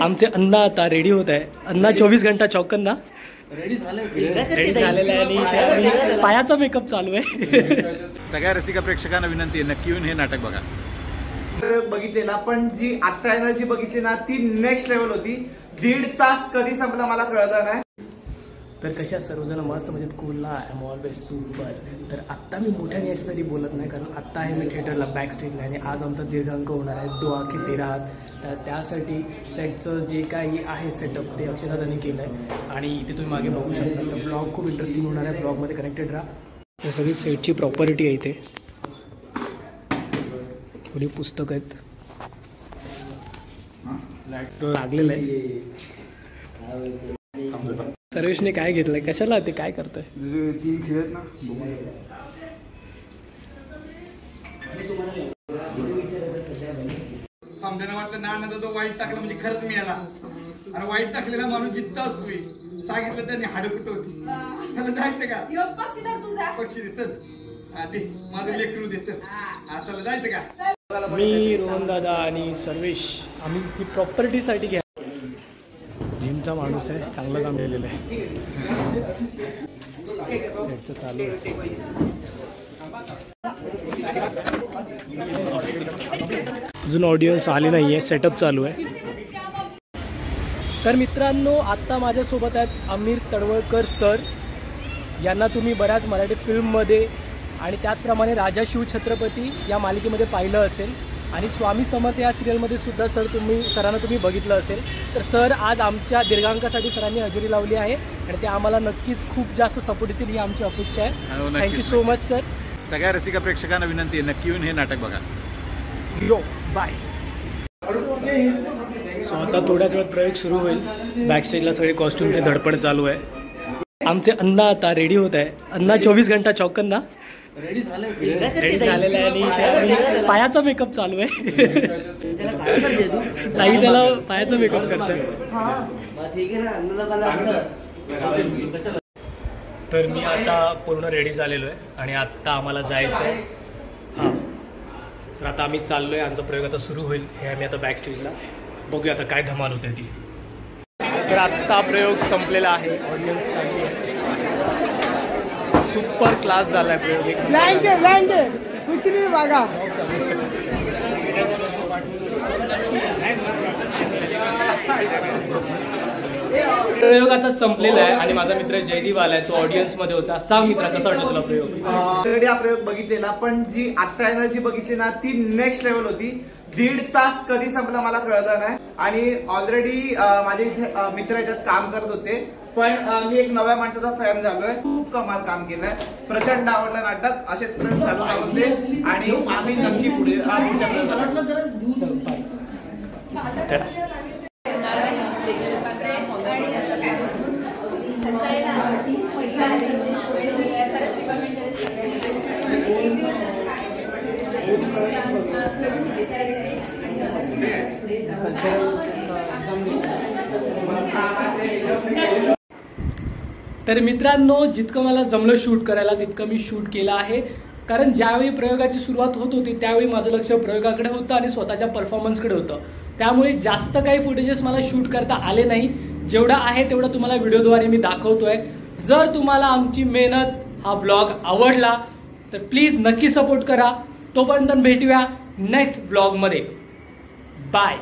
आमचे अण्णा आता रेडी होत आहे. अण्णा 24 घंटा चौकन ना रेडी झालेला आहे आणि पायाचा मेकअप चालू आहे. सगळ्या रसिका प्रेक्षकांना विनंती आहे, नक्की येऊन हे नाटक बघा. बघितलेला पण जी आता एनर्जी बघितली ना ती नेक्स्ट लेवल होती. 1.5 तास कधी संपला मला कळलं नाही. तर कशा सर्वजण मस्त म्हणजे कूलला आय एम ऑलवेज सुपर. तर आत्ता मी मोठ्याने याच्यासाठी बोलत नाही, कारण आत्ता आहे मी थिएटरला बॅक स्टेजला आणि आज आमचा दीर्घांक होणार आहे दुआ की तेरा. तर त्यासाठी सेटचं जे काही आहे सेटअप ते अक्षदादांनी केलं आहे आणि इथे तुम्ही मागे बघू शकता. तर ब्लॉग खूप इंटरेस्टिंग होणार आहे, ब्लॉगमध्ये कनेक्टेड राहा. हे सगळी सेटची प्रॉपर्टी आहे. इथे थोडी पुस्तकं आहेत, लागलेलं आहे. सर्वेशने काय घेतलंय, कशाला ते काय करतंय? तीन खेळत ना समजायला वाटलं ना तो वाईट टाकलं म्हणजे खरंच मिळाला. अरे वाईट टाकलेला माणूस जिद्द असतोय. सांगितलं त्यांनी हाडं कुठं होती. चला जायचं का? पक्षी दे चल. दे माझं लेकरू दे चल. चला जायचं का? मी रोहन दादा आणि सर्वेश आम्ही ही प्रॉपर्टीसाठी घ्या. जिमचा माणूस आहे, चांगलं काम केलेलं आहे. सेटचं चालू आहे. अजून ऑडियन्स आले नाही आहे, सेटअप चालू आहे. तर मित्रांनो, आत्ता माझ्यासोबत आहेत अमीर तडवळकर सर. यांना तुम्ही बऱ्याच मराठी फिल्ममध्ये आणि त्याचप्रमाणे राजा शिव छत्रपती या मालिकेमध्ये पाहिलं असेल आणि स्वामी समर्थ या सिरियलमध्ये सुद्धा सरांना तुम्ही बघितलं असेल. तर सर आज आमच्या दीर्घांकासाठी सरांनी हजेरी लावली आहे आणि ते आम्हाला नक्कीच खूप जास्त सपोर्ट येतील ही आमची अपेक्षा आहे. Thank you so much sir. सगळ्या रसिका प्रेक्षकांना विनंती आहे, नक्की येऊन हे नाटक बघा. यो बाय. सो आता थोड्याच वेळात प्रयोग सुरू होईल. बॅकस्टेजला सगळे कॉस्ट्युमची धडपड चालू आहे. आमचे अण्णा आता रेडी होत आहे. अण्णा 24 घंटा चौकन ना रेडी झालेला आहे आणि पायाचा मेकअप चालू आहे. ताई त्याला पायाचा मेकअप करतोय. तर मी आता पूर्ण रेडी झालेलो आहे आणि आत्ता आम्हाला जायचं आहे. हां, तर आता आम्ही चाललो आहे. आमचा प्रयोग आता सुरू होईल. हे आम्ही आता बॅक स्टेजला बघूया आता काय धमाल होते ती. तर आत्ता प्रयोग संपलेला आहे. ऑडियन्ससाठी सुपर क्लास झालाय प्रयोग. कुछ नहीं बघा. प्रयोग आता संपलेला आहे आणि माझा मित्र जयदीप आलाय, तो ऑडियन्स मध्ये होता. सांग मित्रा, कसा वाटला तुला प्रयोग? हा प्रयोग बघितलेला पण जी आता एनर्जी बघितली ना ती नेक्स्ट लेवल होती. 1.5 तास कधी संपला मला कळलं नाही. आणि ऑलरेडी माझे इथे मित्र याच्यात काम करत होते, पण मी एक नव्या माणसाचा फॅन झालोय. खूप कमाल काम केलंय, प्रचंड आवडलं नाटक. असेच प्रयोग चालू राहते आणि आम्ही नक्की पुढे पुढच्या तर मित्रांनो, जितकं मला जमलं शूट करायला तितकं मी शूट केलं आहे. कारण ज्यावेळी प्रयोगाची सुरुवात होत होती त्यावेळी माझं लक्ष प्रयोगाकडे होतं आणि स्वतःच्या परफॉर्मन्सकडे होतं. त्यामुळे जास्त काही फुटेजेस मला शूट करता आले नाही. जेवढं आहे तेवढं तुम्हाला व्हिडिओद्वारे मी दाखवतोय. जर तुम्हाला आमची मेहनत, हा व्लॉग आवडला तर प्लीज नक्की सपोर्ट करा. तोपर्यंत भेटूया नेक्स्ट व्लॉगमध्ये. बाय.